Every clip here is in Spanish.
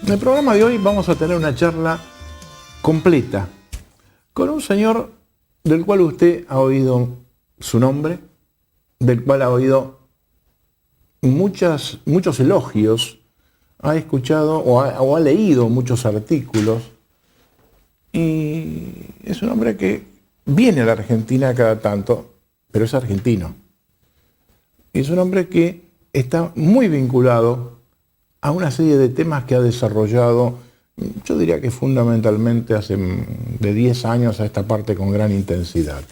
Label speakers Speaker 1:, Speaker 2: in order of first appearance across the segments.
Speaker 1: En el programa de hoy vamos a tener una charla completa con un señor del cual usted ha oído su nombre, del cual ha oído muchos elogios, ha escuchado o ha leído muchos artículos, y es un hombre que viene a la Argentina cada tanto, pero es argentino. Es un hombre que está muy vinculado a una serie de temas que ha desarrollado, yo diría que fundamentalmente hace de 10 años a esta parte con gran intensidad.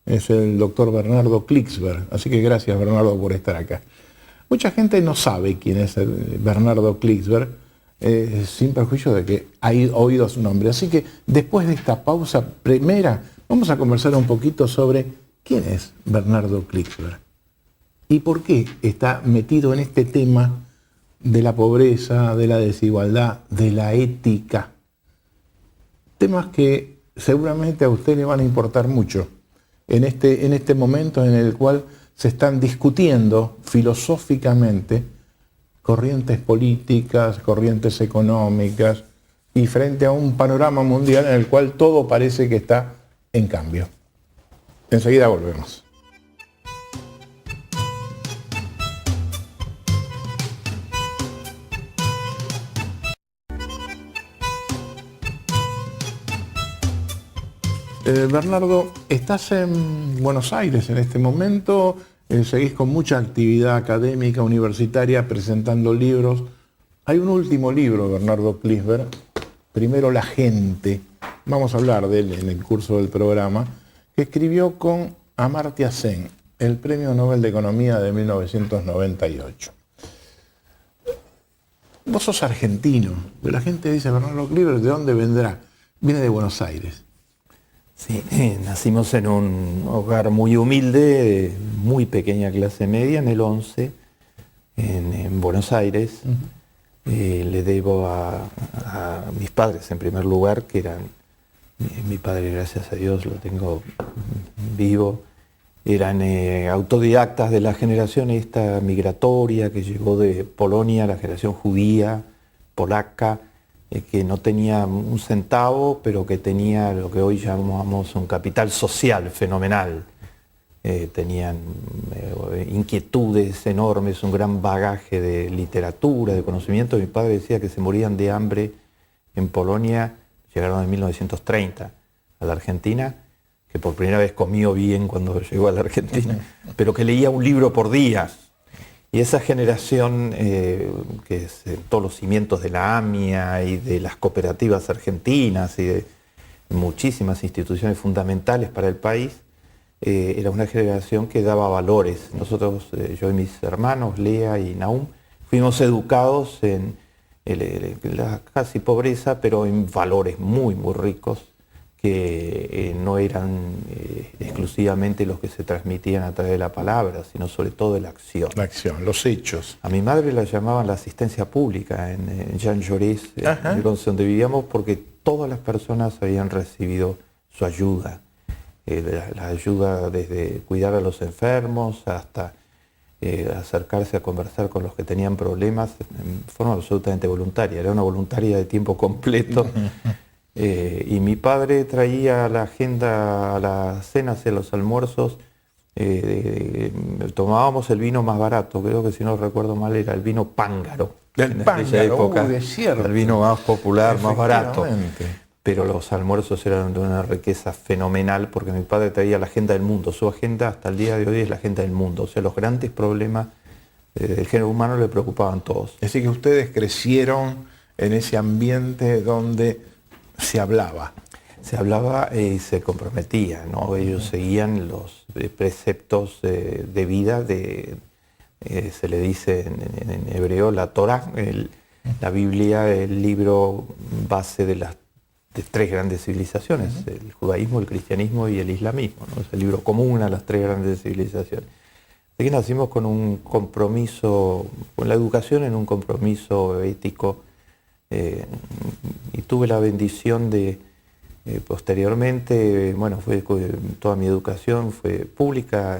Speaker 1: Es el doctor Bernardo Klicksberg, así que gracias Bernardo por estar acá. Mucha gente no sabe quién es Bernardo Klicksberg, sin perjuicio de que ha oído su nombre. Así que después de esta pausa primera, vamos a conversar un poquito sobre quién es Bernardo Klicksberg y por qué está metido en este tema de la pobreza, de la desigualdad, de la ética. Temas que seguramente a usted le van a importar mucho en este momento en el cual se están discutiendo filosóficamente corrientes políticas, corrientes económicas, y frente a un panorama mundial en el cual todo parece que está en cambio. Enseguida volvemos. Bernardo, estás en Buenos Aires en este momento, seguís con mucha actividad académica, universitaria, presentando libros. Hay un último libro, Bernardo Klicksberg, Primero la gente, vamos a hablar de él en el curso del programa, que escribió con Amartya Sen, el Premio Nobel de Economía de 1998. Vos sos argentino, pero la gente dice, Bernardo Klicksberg, ¿de dónde vendrá? Viene de Buenos Aires.
Speaker 2: Sí, nacimos en un hogar muy humilde, muy pequeña clase media, en el 11, en Buenos Aires. Le debo a mis padres, en primer lugar, que eran, mi padre, gracias a Dios, lo tengo vivo, eran autodidactas de la generación esta migratoria que llegó de Polonia, la generación judía, polaca, que no tenía un centavo, pero que tenía lo que hoy llamamos un capital social fenomenal. Tenían inquietudes enormes, un gran bagaje de literatura, de conocimiento. Mi padre decía que se morían de hambre en Polonia, llegaron en 1930 a la Argentina, que por primera vez comió bien cuando llegó a la Argentina, pero que leía un libro por día. Y esa generación, que sentó los cimientos de la AMIA y de las cooperativas argentinas y de muchísimas instituciones fundamentales para el país, era una generación que daba valores. Nosotros, yo y mis hermanos, Lea y Nahum, fuimos educados en la casi pobreza, pero en valores muy, muy ricos, que no eran exclusivamente los que se transmitían a través de la palabra, sino sobre todo de la acción.
Speaker 1: La acción, los hechos.
Speaker 2: A mi madre la llamaban la asistencia pública en Jean Jaurès, donde vivíamos, porque todas las personas habían recibido su ayuda. La ayuda desde cuidar a los enfermos hasta acercarse a conversar con los que tenían problemas en forma absolutamente voluntaria. Era una voluntaria de tiempo completo. Y mi padre traía la agenda a las cenas y a los almuerzos. Tomábamos el vino más barato, creo que si no recuerdo mal era el vino Pángaro.
Speaker 1: El Pángaro,
Speaker 2: época,
Speaker 1: es cierto.
Speaker 2: El vino más popular, más barato. Pero los almuerzos eran de una riqueza fenomenal, porque mi padre traía la agenda del mundo. Su agenda hasta el día de hoy es la agenda del mundo. O sea, los grandes problemas del género humano le preocupaban a todos.
Speaker 1: Es decir, que ustedes crecieron en ese ambiente donde se hablaba.
Speaker 2: Se hablaba y se comprometía, ¿no? Ellos seguían los preceptos de vida, se le dice en hebreo la Torah, la Biblia, el libro base de las tres grandes civilizaciones, el judaísmo, el cristianismo y el islamismo, ¿no? Es el libro común a las tres grandes civilizaciones. Así que nacimos con un compromiso, con la educación en un compromiso ético, y tuve la bendición de posteriormente, bueno, toda mi educación fue pública,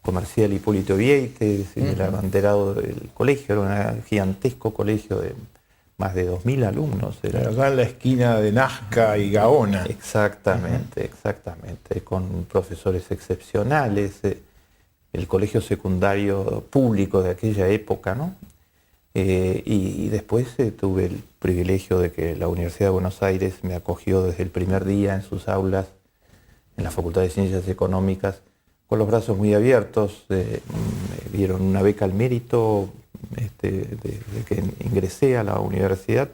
Speaker 2: comercial Hipólito Vieites, el abanderado del colegio, era un gigantesco colegio de más de 2.000 alumnos. Era
Speaker 1: allá en la esquina de Nazca y Gaona.
Speaker 2: exactamente, exactamente, con profesores excepcionales, el colegio secundario público de aquella época, ¿no? Y después tuve el privilegio de que la Universidad de Buenos Aires me acogió desde el primer día en sus aulas, en la Facultad de Ciencias Económicas, con los brazos muy abiertos. Me dieron una beca al mérito desde que ingresé a la universidad.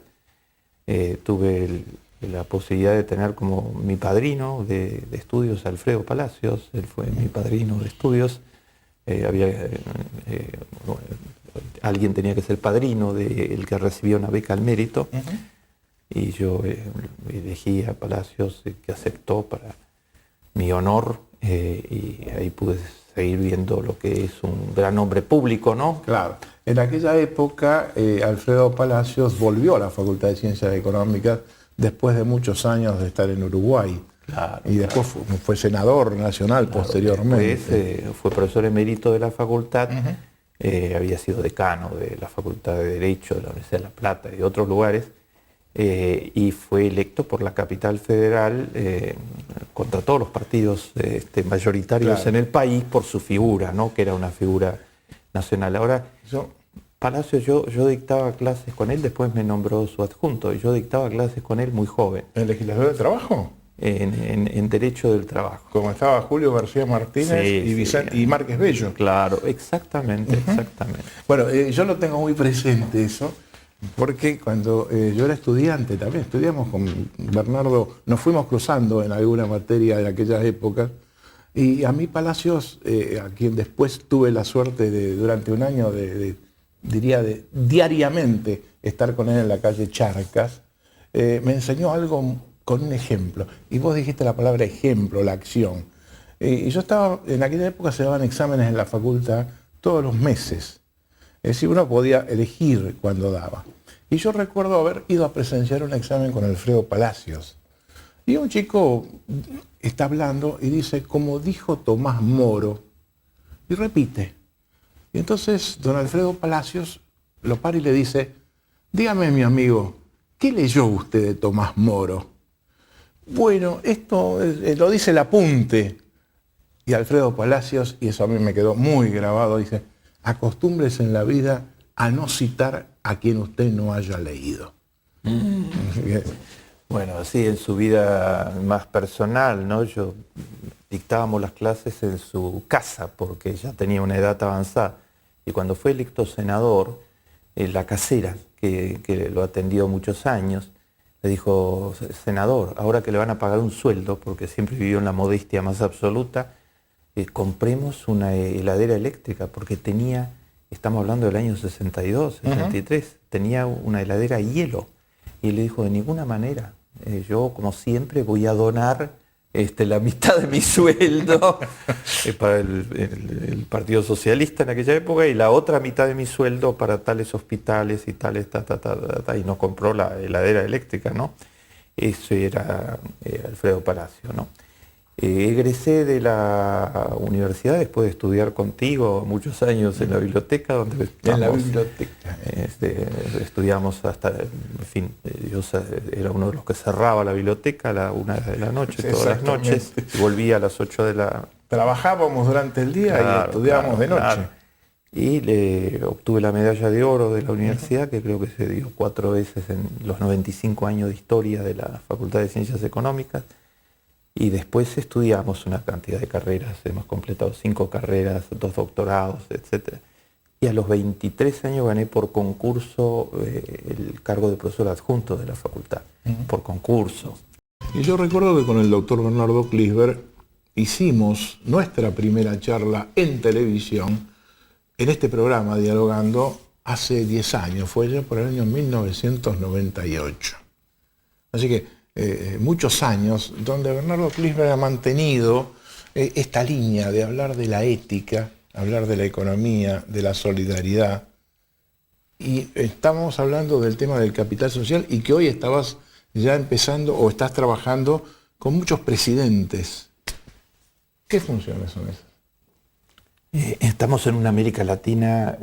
Speaker 2: Tuve la posibilidad de tener como mi padrino de estudios a Alfredo Palacios. Él fue mi padrino de estudios. Alguien tenía que ser padrino del que recibió una beca al mérito. Y yo elegí a Palacios, que aceptó para mi honor, y ahí pude seguir viendo lo que es un gran hombre público, ¿no?
Speaker 1: Claro. En aquella época, Alfredo Palacios volvió a la Facultad de Ciencias Económicas después de muchos años de estar en Uruguay.
Speaker 2: Claro,
Speaker 1: y después fue senador nacional posteriormente.
Speaker 2: Después, fue profesor emérito de la facultad, había sido decano de la Facultad de Derecho de la Universidad de La Plata y de otros lugares, y fue electo por la capital federal contra todos los partidos mayoritarios, claro, en el país, por su figura, ¿no? Que era una figura nacional. Ahora, Palacios, yo dictaba clases con él, después me nombró su adjunto, y yo dictaba clases con él muy joven.
Speaker 1: ¿En legislación de trabajo?
Speaker 2: En Derecho del Trabajo.
Speaker 1: Como estaba Julio García Martínez, sí, y Márquez Bello.
Speaker 2: Claro, exactamente, exactamente.
Speaker 1: Bueno, yo lo tengo muy presente eso, porque cuando yo era estudiante también, estudiamos con Bernardo, nos fuimos cruzando en alguna materia de aquellas épocas, y a mí Palacios, a quien después tuve la suerte de durante un año diría diariamente estar con él en la calle Charcas, me enseñó algo con un ejemplo. Y vos dijiste la palabra ejemplo, la acción. Y yo estaba, en aquella época se daban exámenes en la facultad todos los meses. Es decir, uno podía elegir cuando daba. Y yo recuerdo haber ido a presenciar un examen con Alfredo Palacios. Y un chico está hablando y dice, como dijo Tomás Moro, y repite. Y entonces don Alfredo Palacios lo para y le dice, dígame mi amigo, ¿qué leyó usted de Tomás Moro? Bueno, esto lo dice el apunte. Y Alfredo Palacios, y eso a mí me quedó muy grabado, dice, acostúmbrese en la vida a no citar a quien usted no haya leído.
Speaker 2: Bueno, sí, en su vida más personal, ¿no? Dictábamos las clases en su casa porque ya tenía una edad avanzada. Y cuando fue electo senador, la casera, que lo atendió muchos años, le dijo, senador, ahora que le van a pagar un sueldo, porque siempre vivió en la modestia más absoluta, compremos una heladera eléctrica, porque estamos hablando del año 62, 63, tenía una heladera a hielo. Y él le dijo, de ninguna manera, yo como siempre voy a donar la mitad de mi sueldo para el Partido Socialista en aquella época, y la otra mitad de mi sueldo para tales hospitales y tales, y nos compró la heladera eléctrica, ¿no? Eso era Alfredo Palacio, ¿no? Egresé de la universidad después de estudiar contigo muchos años en la biblioteca, donde estudiamos hasta, en fin, yo era uno de los que cerraba la biblioteca a la 1 de la noche, todas las noches, y volvía a las 8 de la...
Speaker 1: Trabajábamos durante el día, claro, y estudiábamos de noche. Claro.
Speaker 2: Y obtuve la medalla de oro de la universidad, que creo que se dio 4 veces en los 95 años de historia de la Facultad de Ciencias Económicas. Y después estudiamos una cantidad de carreras, hemos completado 5 carreras, 2 doctorados, etc. Y a los 23 años gané por concurso el cargo de profesor adjunto de la facultad, por concurso.
Speaker 1: Y yo recuerdo que con el doctor Bernardo Kliesberg hicimos nuestra primera charla en televisión, en este programa Dialogando, hace 10 años, fue ya por el año 1998. Así que muchos años, donde Bernardo Kliesberg ha mantenido esta línea de hablar de la ética, hablar de la economía, de la solidaridad. Y estamos hablando del tema del capital social, y que hoy estabas ya empezando o estás trabajando con muchos presidentes. ¿Qué funciones son esas?
Speaker 2: Estamos en una América Latina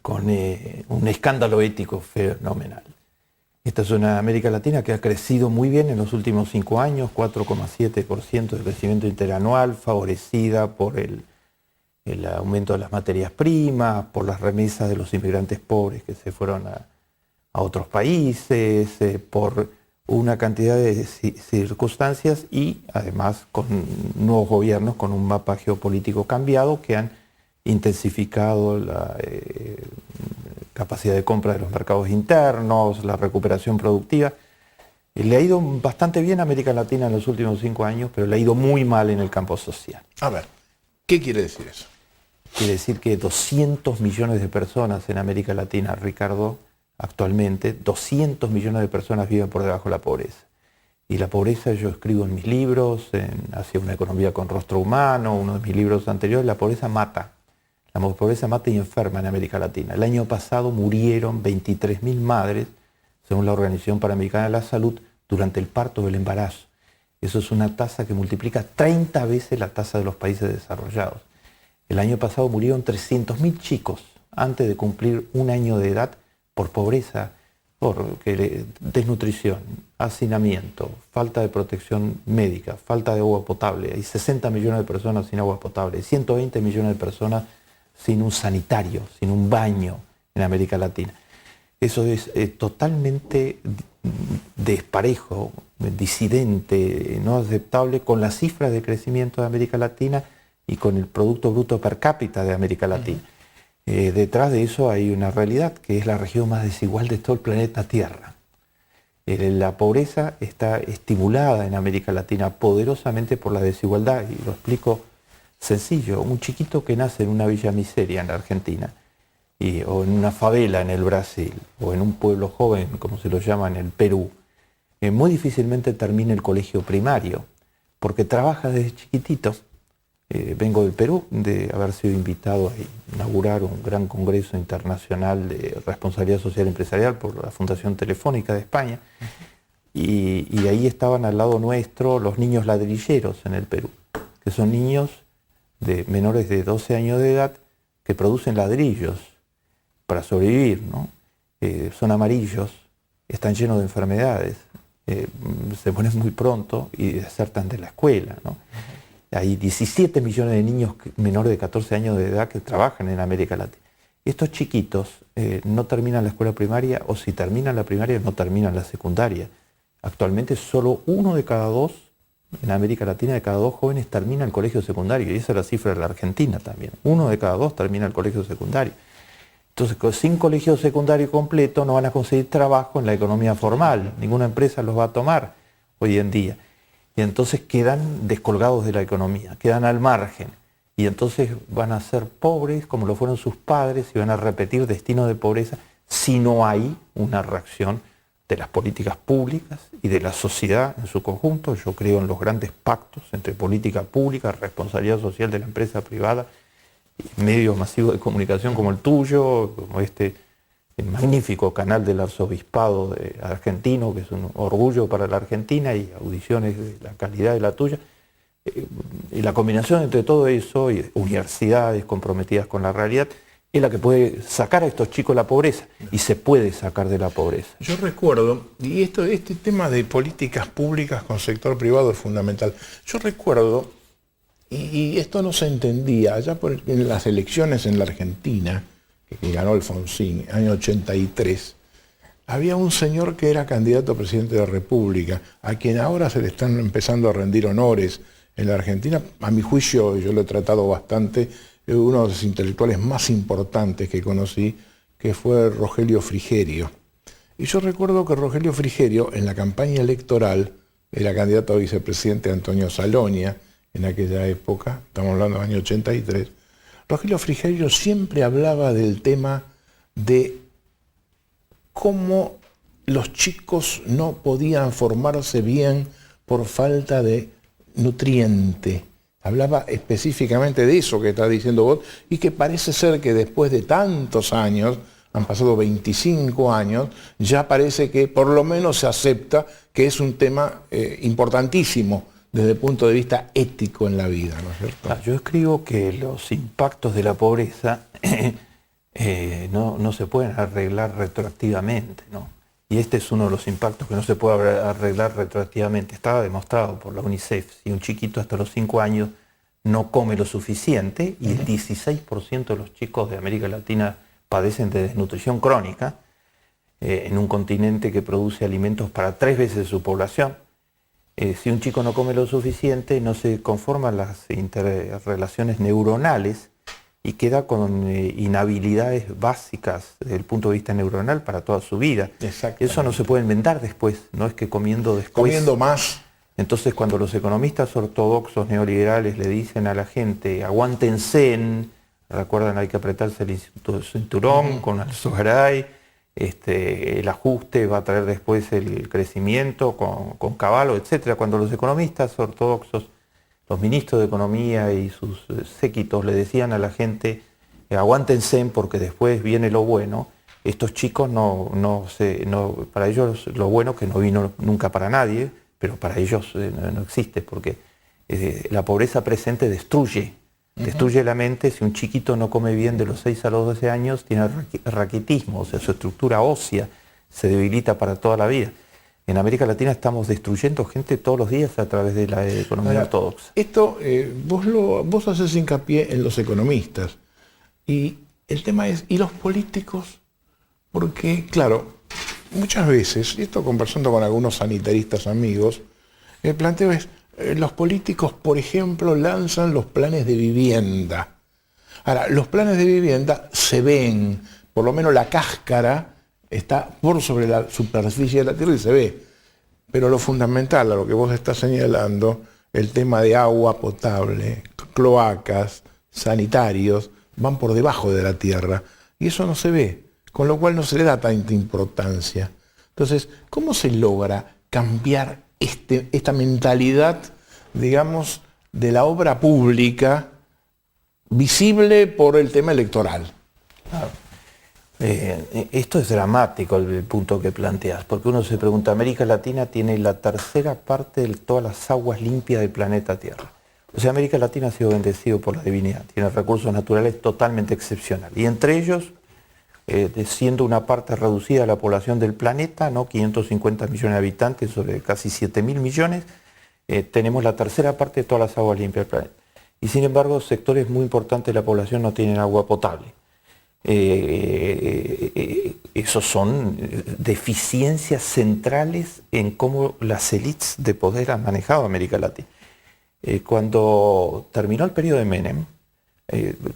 Speaker 2: con un escándalo ético fenomenal. Esta es una América Latina que ha crecido muy bien en los últimos 5 años, 4,7% de crecimiento interanual, favorecida por el aumento de las materias primas, por las remesas de los inmigrantes pobres que se fueron a otros países, por una cantidad de circunstancias y además con nuevos gobiernos con un mapa geopolítico cambiado que han intensificado la capacidad de compra de los mercados internos, la recuperación productiva. Le ha ido bastante bien a América Latina en los últimos 5 años, pero le ha ido muy mal en el campo social.
Speaker 1: A ver, ¿qué quiere decir eso?
Speaker 2: Quiere decir que 200 millones de personas en América Latina, Ricardo, actualmente 200 millones de personas viven por debajo de la pobreza. Y la pobreza, yo escribo en mis libros, Hacia una economía con rostro humano, uno de mis libros anteriores, la pobreza mata. La pobreza mata y enferma en América Latina. El año pasado murieron 23.000 madres, según la Organización Panamericana de la Salud, durante el parto o el embarazo. Eso es una tasa que multiplica 30 veces la tasa de los países desarrollados. El año pasado murieron 300.000 chicos antes de cumplir 1 año de edad por pobreza, por desnutrición, hacinamiento, falta de protección médica, falta de agua potable. Hay 60 millones de personas sin agua potable, 120 millones de personas sin un sanitario, sin un baño en América Latina. Eso es totalmente desparejo, disidente, no aceptable con las cifras de crecimiento de América Latina y con el Producto Bruto Per Cápita de América Latina. Detrás de eso hay una realidad, que es la región más desigual de todo el planeta Tierra. La pobreza está estimulada en América Latina poderosamente por la desigualdad, y lo explico sencillo. Un chiquito que nace en una villa miseria en la Argentina, o en una favela en el Brasil, o en un pueblo joven, como se lo llama en el Perú, muy difícilmente termina el colegio primario, porque trabaja desde chiquitito. Vengo del Perú, de haber sido invitado a inaugurar un gran congreso internacional de responsabilidad social empresarial por la Fundación Telefónica de España, y ahí estaban al lado nuestro los niños ladrilleros en el Perú, que son niños de menores de 12 años de edad que producen ladrillos para sobrevivir, ¿no? Son amarillos, están llenos de enfermedades, se mueren muy pronto y desertan de la escuela, ¿no? Hay 17 millones de niños menores de 14 años de edad que trabajan en América Latina. Estos chiquitos no terminan la escuela primaria, o si terminan la primaria no terminan la secundaria. Actualmente solo 1 de cada 2 en América Latina, de cada 2 jóvenes, termina el colegio secundario, y esa es la cifra de la Argentina también. 1 de cada 2 termina el colegio secundario. Entonces, sin colegio secundario completo no van a conseguir trabajo en la economía formal. Ninguna empresa los va a tomar hoy en día. Y entonces quedan descolgados de la economía, quedan al margen. Y entonces van a ser pobres como lo fueron sus padres y van a repetir destino de pobreza si no hay una reacción de las políticas públicas y de la sociedad en su conjunto. Yo creo en los grandes pactos entre política pública, responsabilidad social de la empresa privada, y medios masivos de comunicación como el tuyo, como el magnífico canal del arzobispado argentino, que es un orgullo para la Argentina, y audiciones de la calidad de la tuya. Y la combinación entre todo eso y universidades comprometidas con la realidad es la que puede sacar a estos chicos de la pobreza, y se puede sacar de la pobreza.
Speaker 1: Yo recuerdo, y este tema de políticas públicas con sector privado es fundamental. Yo recuerdo, y esto no se entendía, allá en las elecciones en la Argentina, que ganó Alfonsín, año 83, había un señor que era candidato a presidente de la República, a quien ahora se le están empezando a rendir honores en la Argentina. A mi juicio, yo lo he tratado bastante, uno de los intelectuales más importantes que conocí, que fue Rogelio Frigerio. Y yo recuerdo que Rogelio Frigerio, en la campaña electoral, era candidato a vicepresidente de Antonio Salonia, en aquella época, estamos hablando del año 83, Rogelio Frigerio siempre hablaba del tema de cómo los chicos no podían formarse bien por falta de nutriente. Hablaba específicamente de eso que está diciendo vos, y que parece ser que después de tantos años, han pasado 25 años, ya parece que por lo menos se acepta que es un tema importantísimo desde el punto de vista ético en la vida, ¿no es cierto?
Speaker 2: Yo escribo que los impactos de la pobreza no se pueden arreglar retroactivamente, ¿no? Y este es uno de los impactos que no se puede arreglar retroactivamente. Estaba demostrado por la UNICEF, si un chiquito hasta los 5 años no come lo suficiente, y el 16% de los chicos de América Latina padecen de desnutrición crónica, en un continente que produce alimentos para 3 veces su población. Si un chico no come lo suficiente, no se conforman las interrelaciones neuronales y queda con inhabilidades básicas desde el punto de vista neuronal para toda su vida. Eso no se puede enmendar después, no es que comiendo después.
Speaker 1: Comiendo más.
Speaker 2: Entonces, cuando los economistas ortodoxos neoliberales le dicen a la gente, aguántense, recuerdan, hay que apretarse el cinturón con el Zoharay, el ajuste va a traer después el crecimiento con caballo, etc. Cuando los economistas ortodoxos, los ministros de Economía y sus séquitos le decían a la gente, aguántense porque después viene lo bueno, estos chicos para ellos lo bueno que no vino nunca para nadie, pero para ellos no existe, porque la pobreza presente destruye la mente. Si un chiquito no come bien de los 6 a los 12 años, tiene raquitismo, o sea, su estructura ósea se debilita para toda la vida. En América Latina estamos destruyendo gente todos los días a través de la economía ortodoxa.
Speaker 1: Esto, vos haces hincapié en los economistas. Y el tema es, ¿y los políticos? Porque, claro, muchas veces, y esto conversando con algunos sanitaristas amigos, el planteo es, los políticos, por ejemplo, lanzan los planes de vivienda. Ahora, los planes de vivienda se ven, por lo menos la cáscara está por sobre la superficie de la tierra y se ve. Pero lo fundamental, a lo que vos estás señalando, el tema de agua potable, cloacas, sanitarios, van por debajo de la tierra. Y eso no se ve, con lo cual no se le da tanta importancia. Entonces, ¿cómo se logra cambiar esta mentalidad, digamos, de la obra pública visible por el tema electoral?
Speaker 2: Claro. Esto es dramático el punto que planteas, porque uno se pregunta, América Latina tiene la tercera parte de todas las aguas limpias del planeta Tierra. O sea, América Latina ha sido bendecido por la divinidad, tiene recursos naturales totalmente excepcionales. Y entre ellos, siendo una parte reducida de la población del planeta, ¿no? 550 millones de habitantes sobre casi 7.000 millones, tenemos la tercera parte de todas las aguas limpias del planeta. Y sin embargo, sectores muy importantes de la población no tienen agua potable. Esos son deficiencias centrales en cómo las élites de poder han manejado América Latina. Cuando terminó el periodo de Menem,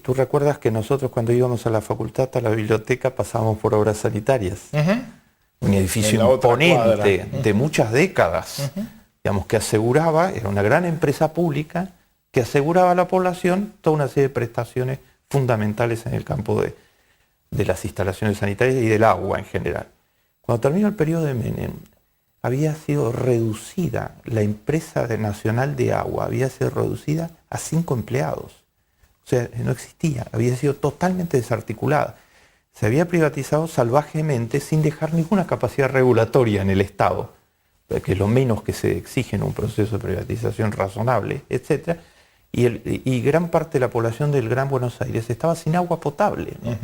Speaker 2: tú recuerdas que nosotros cuando íbamos a la facultad, a la biblioteca, pasábamos por obras sanitarias. Un edificio imponente de muchas décadas, digamos, que aseguraba, era una gran empresa pública que aseguraba a la población toda una serie de prestaciones fundamentales en el campo de las instalaciones sanitarias y del agua en general. Cuando terminó el periodo de Menem, había sido reducida, la empresa nacional de agua había sido reducida a 5 empleados. O sea, no existía, había sido totalmente desarticulada. Se había privatizado salvajemente sin dejar ninguna capacidad regulatoria en el Estado, que es lo menos que se exige en un proceso de privatización razonable, etc. Y gran parte de la población del Gran Buenos Aires estaba sin agua potable, ¿no?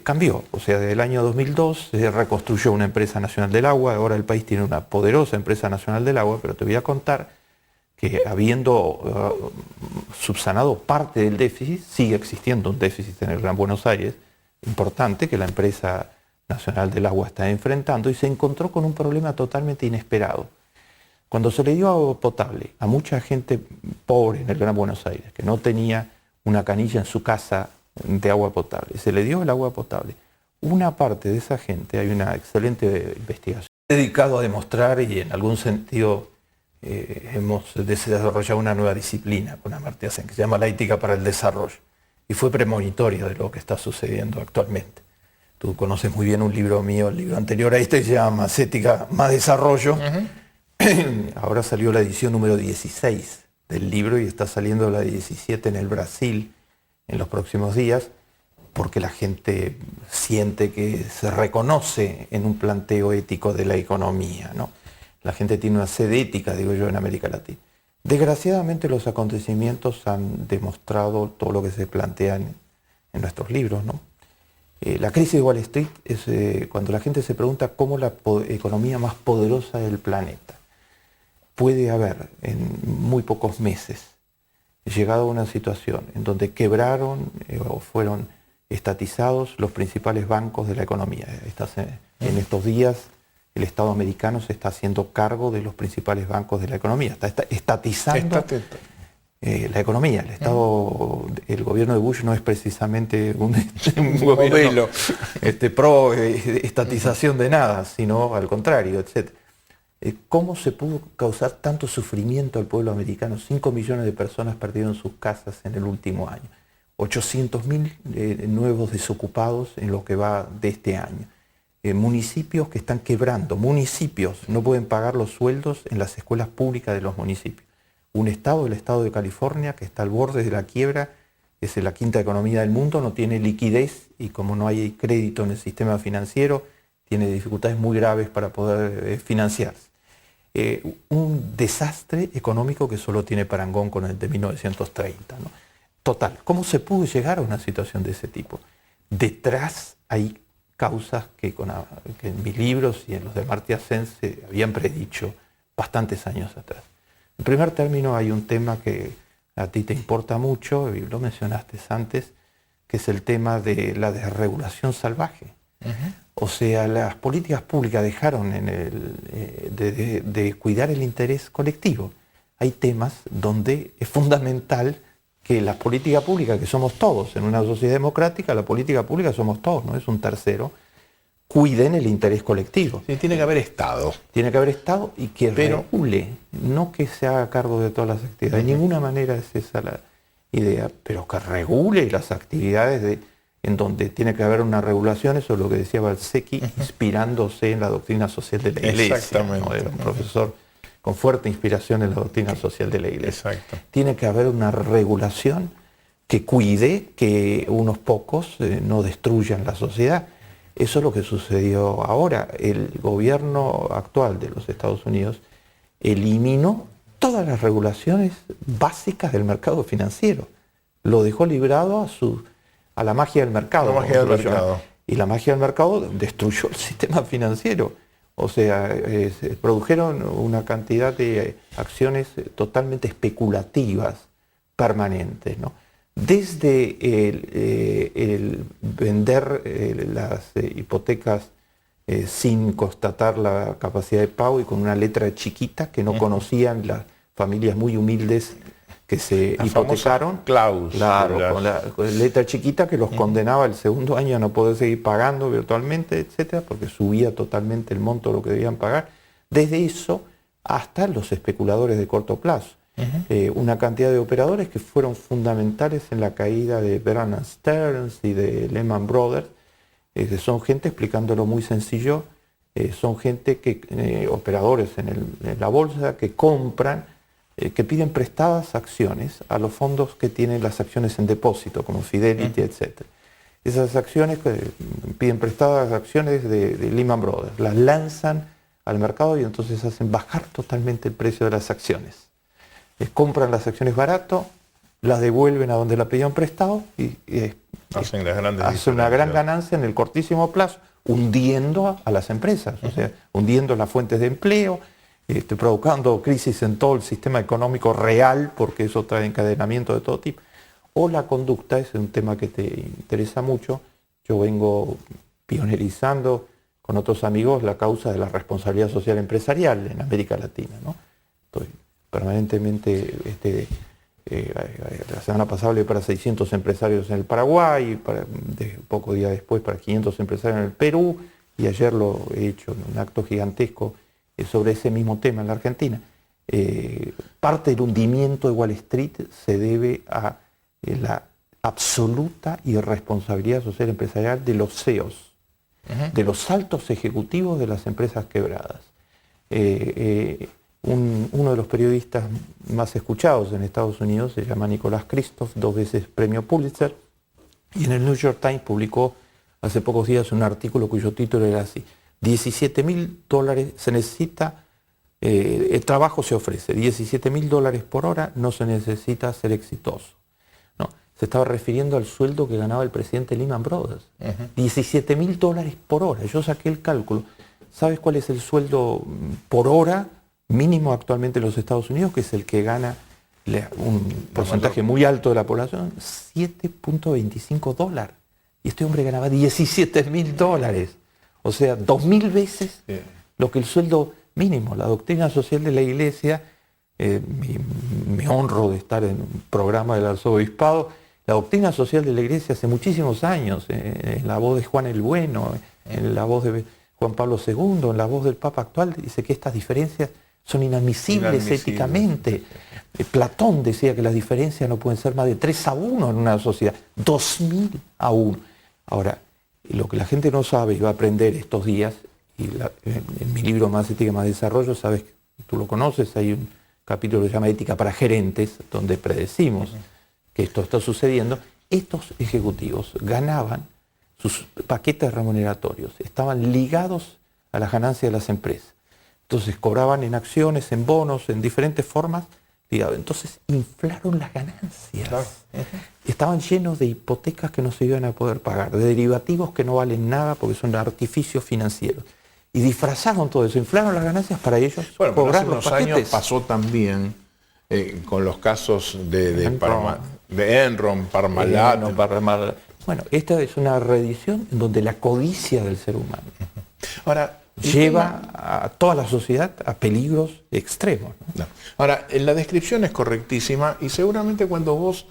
Speaker 2: Cambió, o sea, desde el año 2002 se reconstruyó una empresa nacional del agua, ahora el país tiene una poderosa empresa nacional del agua, pero te voy a contar que habiendo subsanado parte del déficit, sigue existiendo un déficit en el Gran Buenos Aires importante que la empresa nacional del agua está enfrentando, y se encontró con un problema totalmente inesperado. Cuando se le dio agua potable a mucha gente pobre en el Gran Buenos Aires, que no tenía una canilla en su casa de agua potable, se le dio el agua potable, una parte de esa gente, hay una excelente investigación dedicada a demostrar, y en algún sentido hemos desarrollado una nueva disciplina con Amartya Sen que se llama la ética para el desarrollo, y fue premonitoria de lo que está sucediendo actualmente. Tú conoces muy bien un libro mío, el libro anterior a este se llama Más ética, más desarrollo. Ahora salió la edición número 16 del libro y está saliendo la 17 en el Brasil en los próximos días, porque la gente siente que se reconoce en un planteo ético de la economía, ¿no? La gente tiene una sed ética, digo yo, en América Latina. Desgraciadamente los acontecimientos han demostrado todo lo que se plantea en nuestros libros, ¿no? La crisis de Wall Street es cuando la gente se pregunta cómo la economía más poderosa del planeta puede haber en muy pocos meses llegado a una situación en donde quebraron o fueron estatizados los principales bancos de la economía. En estos días el Estado americano se está haciendo cargo de los principales bancos de la economía, está estatizando la economía. El gobierno de Bush no es precisamente un gobierno pro estatización de nada, sino al contrario, etc. ¿Cómo se pudo causar tanto sufrimiento al pueblo americano? 5 millones de personas perdieron sus casas en el último año. 800.000 nuevos desocupados en lo que va de este año. Municipios que están quebrando. Municipios no pueden pagar los sueldos en las escuelas públicas de los municipios. Un estado, el estado de California, que está al borde de la quiebra, es la quinta economía del mundo, no tiene liquidez y como no hay crédito en el sistema financiero, tiene dificultades muy graves para poder financiarse. Un desastre económico que solo tiene parangón con el de 1930, ¿no? Total, ¿cómo se pudo llegar a una situación de ese tipo? Detrás hay causas que en mis libros y en los de Amartya Sen se habían predicho bastantes años atrás. En primer término hay un tema que a ti te importa mucho, y lo mencionaste antes, que es el tema de la desregulación salvaje. O sea, las políticas públicas dejaron de cuidar el interés colectivo. Hay temas donde es fundamental que la política pública, que somos todos, en una sociedad democrática, la política pública somos todos, no es un tercero, cuiden el interés colectivo.
Speaker 1: Sí, tiene que haber Estado.
Speaker 2: Tiene que haber Estado y que regule, no que se haga cargo de todas las actividades. De ninguna manera es esa la idea, pero que regule las actividades en donde tiene que haber una regulación, eso es lo que decía Balsecki, inspirándose en la doctrina social de la Iglesia.
Speaker 1: Exactamente.
Speaker 2: ¿No? Era un profesor con fuerte inspiración en la doctrina social de la Iglesia.
Speaker 1: Exacto.
Speaker 2: Tiene que haber una regulación que cuide que unos pocos no destruyan la sociedad. Eso es lo que sucedió ahora. El gobierno actual de los Estados Unidos eliminó todas las regulaciones básicas del mercado financiero. Lo dejó librado a la magia del mercado.
Speaker 1: La magia del mercado.
Speaker 2: Y la magia del mercado destruyó el sistema financiero. O sea, se produjeron una cantidad de acciones totalmente especulativas, permanentes, ¿no? Desde el vender las hipotecas sin constatar la capacidad de pago y con una letra chiquita que no conocían las familias muy humildes que se hipotecaron. Claro, con la letra chiquita que los condenaba el segundo año a no poder seguir pagando virtualmente, etcétera, porque subía totalmente el monto de lo que debían pagar. Desde eso hasta los especuladores de corto plazo. Una cantidad de operadores que fueron fundamentales en la caída de Bear Stearns y de Lehman Brothers. Son gente, explicándolo muy sencillo, son gente que, operadores en la bolsa que compran, que piden prestadas acciones a los fondos que tienen las acciones en depósito, como Fidelity, etc. Esas acciones que piden prestadas acciones de Lehman Brothers, las lanzan al mercado y entonces hacen bajar totalmente el precio de las acciones. Compran las acciones barato, las devuelven a donde la pedían prestado y
Speaker 1: hacen
Speaker 2: una gran ganancia en el cortísimo plazo, hundiendo a las empresas, o sea, hundiendo las fuentes de empleo, provocando crisis en todo el sistema económico real, porque eso trae encadenamiento de todo tipo. O la conducta, ese es un tema que te interesa mucho. Yo vengo pionerizando con otros amigos la causa de la responsabilidad social empresarial en América Latina, ¿no? Estoy permanentemente, la semana pasada hablé para 600 empresarios en el Paraguay, poco día después para 500 empresarios en el Perú, y ayer lo he hecho en un acto gigantesco sobre ese mismo tema en la Argentina. Parte del hundimiento de Wall Street se debe a la absoluta irresponsabilidad social empresarial de los CEOs, de los altos ejecutivos de las empresas quebradas. Uno de los periodistas más escuchados en Estados Unidos se llama Nicolás Kristof, 2 veces premio Pulitzer, y en el New York Times publicó hace pocos días un artículo cuyo título era así: $17.000 se necesita El trabajo se ofrece, $17.000 por hora, no se necesita ser exitoso. No, se estaba refiriendo al sueldo que ganaba el presidente Lehman Brothers. $17.000 por hora. Yo saqué el cálculo. ¿Sabes cuál es el sueldo por hora mínimo actualmente en los Estados Unidos? Que es el que gana un porcentaje muy alto de la población, $7.25. Y este hombre ganaba $17.000. O sea, 2.000 veces lo que el sueldo mínimo. La doctrina social de la Iglesia, me honro de estar en un programa del arzobispado, la doctrina social de la Iglesia hace muchísimos años, en la voz de Juan el Bueno, en la voz de Juan Pablo II, en la voz del Papa actual, dice que estas diferencias son inadmisibles éticamente. Platón decía que las diferencias no pueden ser más de 3-1 en una sociedad, 2.000-1. Ahora, lo que la gente no sabe y va a aprender estos días, y en mi libro Más Ética, Más Desarrollo, sabes, tú lo conoces, hay un capítulo que se llama Ética para Gerentes, donde predecimos que esto está sucediendo. Estos ejecutivos ganaban sus paquetes remuneratorios, estaban ligados a las ganancias de las empresas. Entonces cobraban en acciones, en bonos, en diferentes formas, ligados. Entonces inflaron las ganancias. Claro. Estaban llenos de hipotecas que no se iban a poder pagar, de derivativos que no valen nada porque son artificios financieros. Y disfrazaron todo eso, inflaron las ganancias para ellos cobrar
Speaker 1: hace
Speaker 2: los
Speaker 1: unos
Speaker 2: paquetes.
Speaker 1: años pasó también con los casos de Enron, Parmalat.
Speaker 2: Bueno, esta es una reedición en donde la codicia del ser humano
Speaker 1: ahora
Speaker 2: lleva a toda la sociedad a peligros extremos.
Speaker 1: No. Ahora, la descripción es correctísima y seguramente cuando vos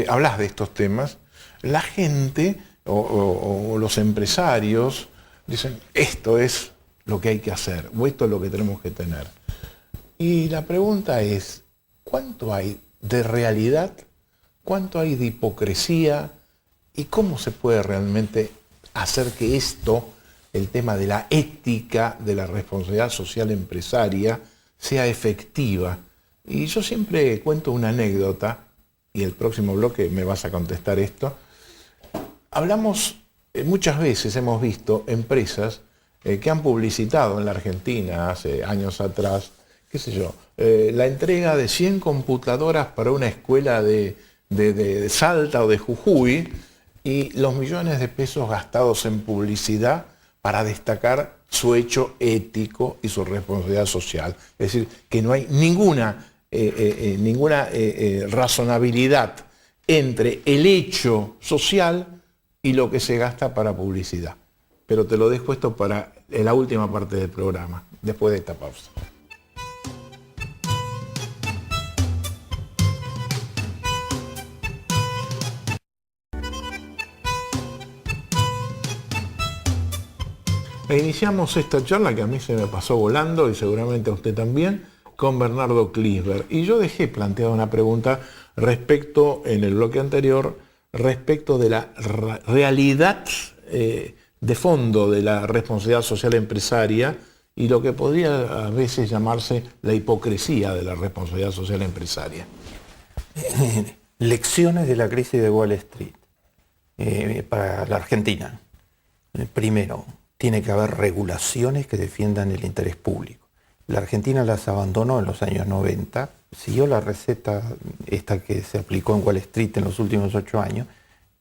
Speaker 1: hablas de estos temas, la gente o los empresarios dicen, esto es lo que hay que hacer, o esto es lo que tenemos que tener. Y la pregunta es, ¿cuánto hay de realidad? ¿Cuánto hay de hipocresía? ¿Y cómo se puede realmente hacer que esto, el tema de la ética, de la responsabilidad social empresaria, sea efectiva? Y yo siempre cuento una anécdota, y el próximo bloque me vas a contestar esto. Hablamos, muchas veces hemos visto empresas que han publicitado en la Argentina hace años atrás, qué sé yo, la entrega de 100 computadoras para una escuela de Salta o de Jujuy, y los millones de pesos gastados en publicidad para destacar su hecho ético y su responsabilidad social. Es decir, que no hay ninguna razonabilidad entre el hecho social y lo que se gasta para publicidad. Pero te lo dejo esto para la última parte del programa, después de esta pausa. E iniciamos esta charla que a mí se me pasó volando y seguramente a usted también, con Bernardo Klinsberg. Y yo dejé planteada una pregunta respecto, en el bloque anterior, respecto de la realidad de fondo de la responsabilidad social empresaria y lo que podría a veces llamarse la hipocresía de la responsabilidad social empresaria.
Speaker 2: Lecciones de la crisis de Wall Street para la Argentina. Primero, tiene que haber regulaciones que defiendan el interés público. La Argentina las abandonó en los años 90, siguió la receta esta que se aplicó en Wall Street en los últimos 8 años.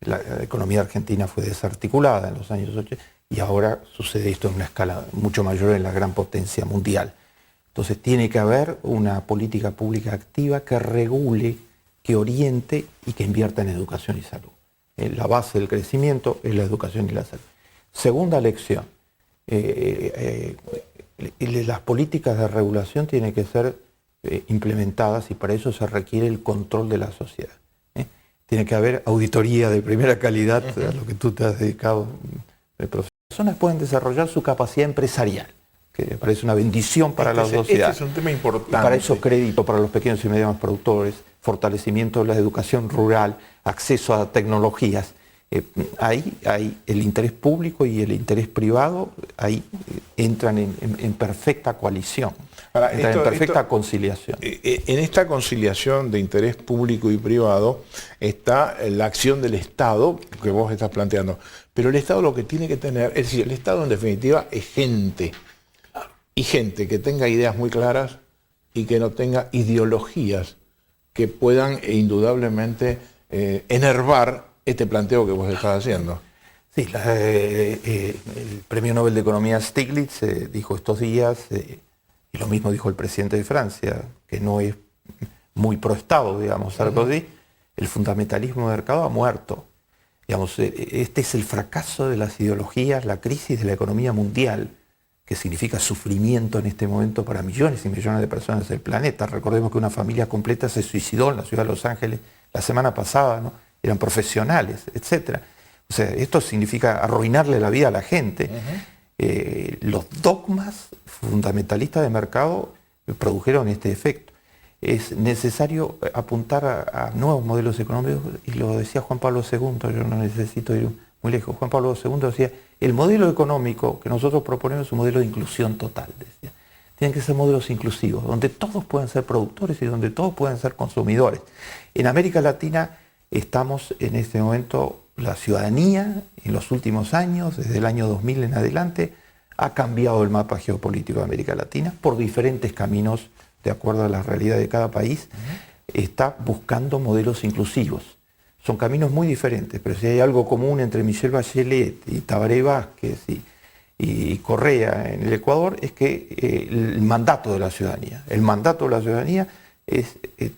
Speaker 2: La economía argentina fue desarticulada en los años 80 y ahora sucede esto en una escala mucho mayor en la gran potencia mundial. Entonces tiene que haber una política pública activa que regule, que oriente y que invierta en educación y salud. La base del crecimiento es la educación y la salud. Segunda lección, las políticas de regulación tienen que ser implementadas y para eso se requiere el control de la sociedad. Tiene que haber auditoría de primera calidad, a lo que tú te has dedicado. Las personas pueden desarrollar su capacidad empresarial, que me parece una bendición para la sociedad.
Speaker 1: Este es un tema importante.
Speaker 2: Y para eso crédito para los pequeños y medianos productores, fortalecimiento de la educación rural, acceso a tecnologías. Ahí el interés público y el interés privado ahí entran en perfecta coalición, en perfecta conciliación.
Speaker 1: En esta conciliación de interés público y privado está la acción del Estado que vos estás planteando. Pero el Estado lo que tiene que tener, es decir, el Estado en definitiva es gente. y gente que tenga ideas muy claras y que no tenga ideologías que puedan indudablemente enervar este planteo que vos estás haciendo.
Speaker 2: Sí, el Premio Nobel de Economía Stiglitz dijo estos días, y lo mismo dijo el presidente de Francia, que no es muy pro-Estado, digamos, Sarkozy, el fundamentalismo de mercado ha muerto. Digamos, este es el fracaso de las ideologías, la crisis de la economía mundial, que significa sufrimiento en este momento para millones y millones de personas del planeta. Recordemos que una familia completa se suicidó en la ciudad de Los Ángeles la semana pasada, ¿no? Eran profesionales, etc. O sea, esto significa arruinarle la vida a la gente. Los dogmas fundamentalistas de mercado produjeron este efecto. Es necesario apuntar a nuevos modelos económicos, y lo decía Juan Pablo II, yo no necesito ir muy lejos. Juan Pablo II decía, el modelo económico que nosotros proponemos es un modelo de inclusión total, decía. Tienen que ser modelos inclusivos, donde todos puedan ser productores y donde todos puedan ser consumidores. En América Latina estamos en este momento, la ciudadanía en los últimos años, desde el año 2000 en adelante, ha cambiado el mapa geopolítico de América Latina por diferentes caminos, de acuerdo a la realidad de cada país, está buscando modelos inclusivos. Son caminos muy diferentes, pero si hay algo común entre Michelle Bachelet y Tabaré Vázquez y Correa en el Ecuador, es que el mandato de la ciudadanía. El mandato de la ciudadanía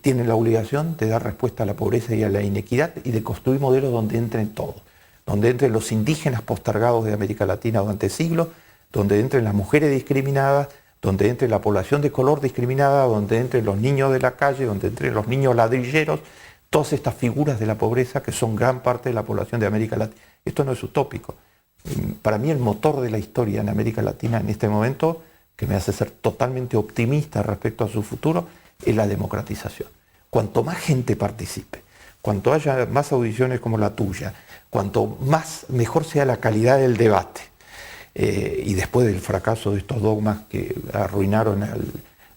Speaker 2: tiene la obligación de dar respuesta a la pobreza y a la inequidad y de construir modelos donde entren todos, donde entren los indígenas postergados de América Latina durante siglos, donde entren las mujeres discriminadas, donde entre la población de color discriminada, donde entren los niños de la calle, donde entren los niños ladrilleros, todas estas figuras de la pobreza que son gran parte de la población de América Latina. Esto no es utópico. Para mí el motor de la historia en América Latina en este momento, que me hace ser totalmente optimista respecto a su futuro, es la democratización. Cuanto más gente participe, cuanto haya más audiciones como la tuya, cuanto mejor sea la calidad del debate, y después del fracaso de estos dogmas que arruinaron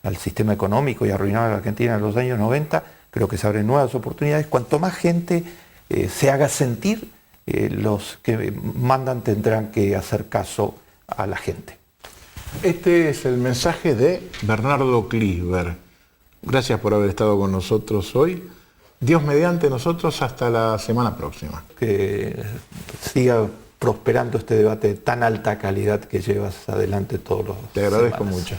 Speaker 2: al sistema económico y arruinaron a la Argentina en los años 90, creo que se abren nuevas oportunidades. Cuanto más gente se haga sentir, los que mandan tendrán que hacer caso a la gente.
Speaker 1: Este es el mensaje de Bernardo Kliesberg. Gracias por haber estado con nosotros hoy. Dios mediante, nosotros hasta la semana próxima.
Speaker 2: Que siga prosperando este debate de tan alta calidad que llevas adelante todos los días.
Speaker 1: Te agradezco mucho.